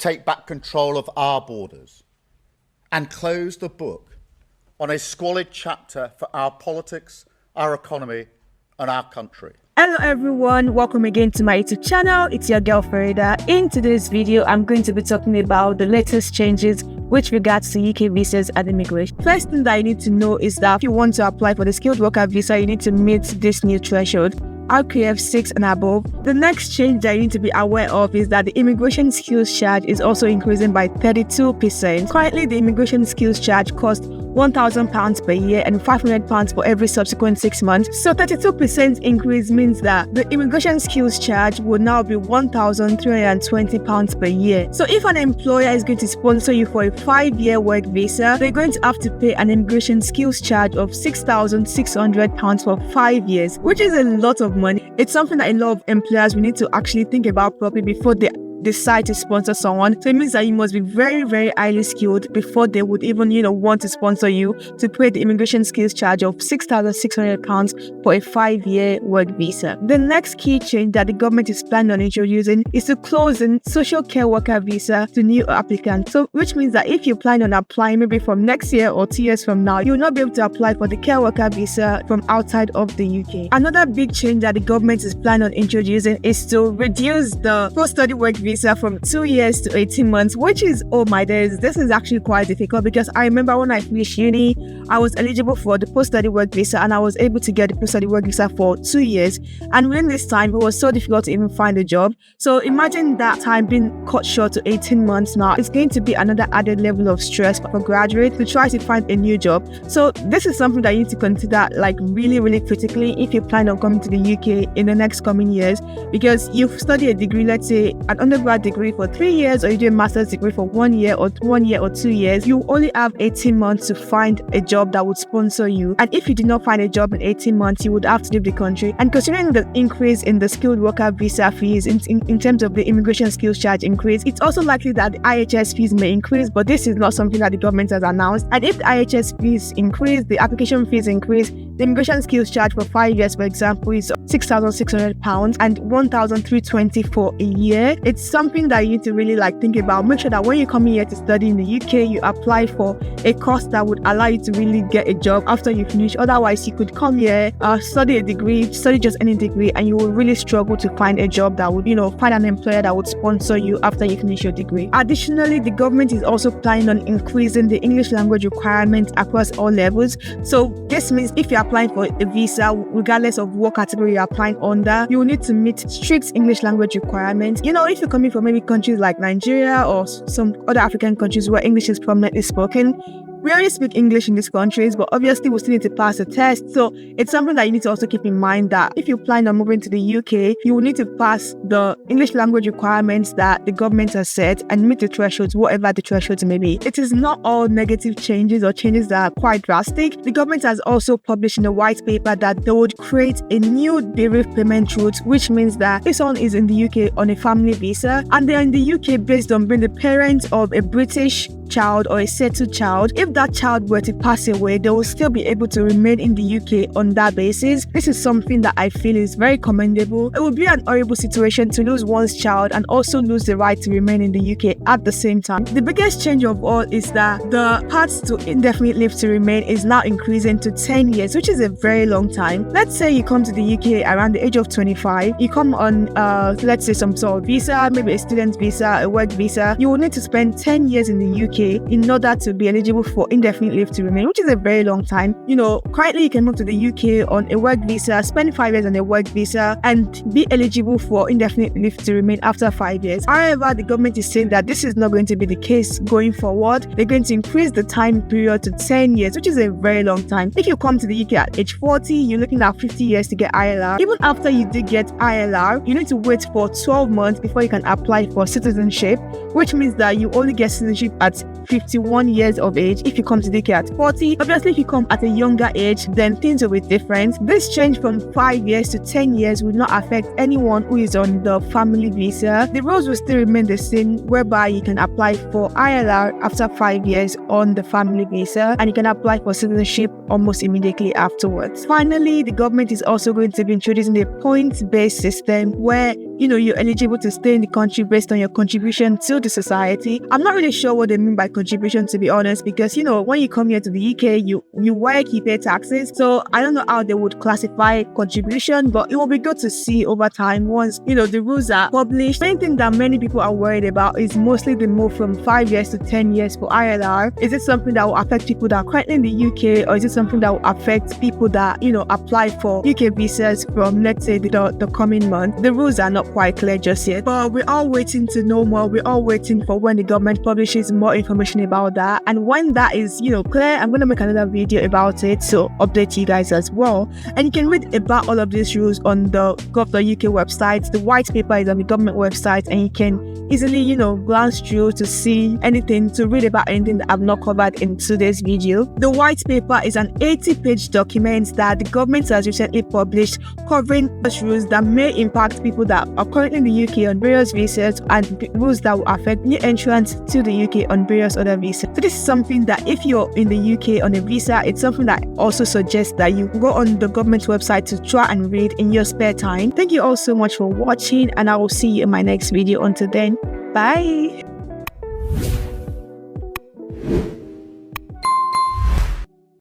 take back control of our borders, and close the book on a squalid chapter for our politics, our economy, and our country. Hello everyone, welcome again to my YouTube channel. It's your girl Farida. In today's video, I'm going to be talking about the latest changes with regards to UK visas and immigration. First thing that you need to know is that if you want to apply for the skilled worker visa, you need to meet this new threshold, RQF 6 and above. The next change that you need to be aware of is that the immigration skills charge is also increasing by 32%. Currently, the immigration skills charge costs £1,000 per year and £500 for every subsequent 6 months. So 32% increase means that the immigration skills charge will now be £1,320 per year. So if an employer is going to sponsor you for a 5-year work visa, they're going to have to pay an immigration skills charge of £6,600 for 5 years, which is a lot of money. It's something that a lot of employers will need to actually think about properly before they decide to sponsor someone. So it means that you must be very, very highly skilled before they would even, want to sponsor you to pay the immigration skills charge of £6,600 for a 5-year work visa. The next key change that the government is planning on introducing is to close in social care worker visa to new applicants. So which means that if you plan on applying maybe from next year or 2 years from now, you will not be able to apply for the care worker visa from outside of the UK. Another big change that the government is planning on introducing is to reduce the post-study work visa from 2 years to 18 months, which is, oh my days, this is actually quite difficult because I remember when I finished uni, I was eligible for the post-study work visa and I was able to get the post-study work visa for 2 years. And within this time, it was so difficult to even find a job. So imagine that time being cut short to 18 months now. It's going to be another added level of stress for graduates to try to find a new job. So this is something that you need to consider really, really critically if you plan on coming to the UK in the next coming years, because you've studied a degree, let's say an undergrad degree for 3 years, or you do a master's degree for 1 year or 2 years, you only have 18 months to find a job that would sponsor you. And if you did not find a job in 18 months, you would have to leave the country. And considering the increase in the skilled worker visa fees in terms of the immigration skills charge increase, it's also likely that the IHS fees may increase, but this is not something that the government has announced. And if the IHS fees increase, the application fees increase, the immigration skills charge for 5 years, for example, is £6,600 and £1,320 for a year. It's something that you need to really think about. Make sure that when you come here to study in the UK, you apply for a course that would allow you to really get a job after you finish. Otherwise, you could come here, study a degree, study just any degree, and you will really struggle to find a job that would, find an employer that would sponsor you after you finish your degree. Additionally, the government is also planning on increasing the English language requirement across all levels. So this means if you're applying for a visa, regardless of what category you're applying under, you will need to meet strict English language requirements. If you're coming from maybe countries like Nigeria or some other African countries where English is prominently spoken, we already speak English in these countries, but obviously we still need to pass a test. So it's something that you need to also keep in mind, that if you plan on moving to the UK, you will need to pass the English language requirements that the government has set and meet the thresholds, whatever the thresholds may be. It is not all negative changes or changes that are quite drastic. The government has also published in a white paper that they would create a new derived payment route, which means that if someone is in the UK on a family visa and they're in the UK based on being the parent of a British child or a settled child, if that child were to pass away, they will still be able to remain in the UK on that basis. This is something that I feel is very commendable. It would be an horrible situation to lose one's child and also lose the right to remain in the UK at the same time. The biggest change of all is that the path to indefinite leave to remain is now increasing to 10 years, which is a very long time. Let's say you come to the UK around the age of 25, you come on let's say some sort of visa, maybe a student visa, a work visa. You will need to spend 10 years in the UK in order to be eligible for indefinite leave to remain, which is a very long time. Currently you can move to the UK on a work visa, spend 5 years on a work visa, and be eligible for indefinite leave to remain after 5 years. However, the government is saying that this is not going to be the case going forward. They're going to increase the time period to 10 years, which is a very long time. If you come to the UK at age 40, you're looking at 50 years to get ILR. Even after you did get ILR, you need to wait for 12 months before you can apply for citizenship, which means that you only get citizenship at 51 years of age if you come to the UK at 40. Obviously, if you come at a younger age, then things will be different. This change from 5 years to 10 years will not affect anyone who is on the family visa. The rules will still remain the same, whereby you can apply for ILR after 5 years on the family visa, and you can apply for citizenship almost immediately afterwards. Finally, the government is also going to be introducing a points-based system where you're eligible to stay in the country based on your contribution to the society. I'm not really sure what they mean by contribution, to be honest, because when you come here to the UK, you work, you pay taxes. So I don't know how they would classify contribution, but it will be good to see over time once the rules are published. The main thing that many people are worried about is mostly the move from 5 years to 10 years for ILR. Is it something that will affect people that are currently in the UK, or is it something that will affect people that apply for UK visas from, let's say, the coming month? The rules are not quite clear just yet, but we're all waiting to know more. We're all waiting for when the government publishes more information about that, and when that is clear, I'm going to make another video about it, so update you guys as well. And you can read about all of these rules on the gov.uk website. The white paper is on the government website, and you can easily glance through to see anything, to read about anything that I've not covered in today's video. The white paper is an 80-page document that the government has recently published, covering those rules that may impact people that are currently in the UK on various visas, and rules that will affect new entrants to the UK on various other visas. So this is something that if you're in the UK on a visa, it's something that I also suggests that you go on the government website to try and read in your spare time. Thank you all so much for watching, and I will see you in my next video. Until then, bye.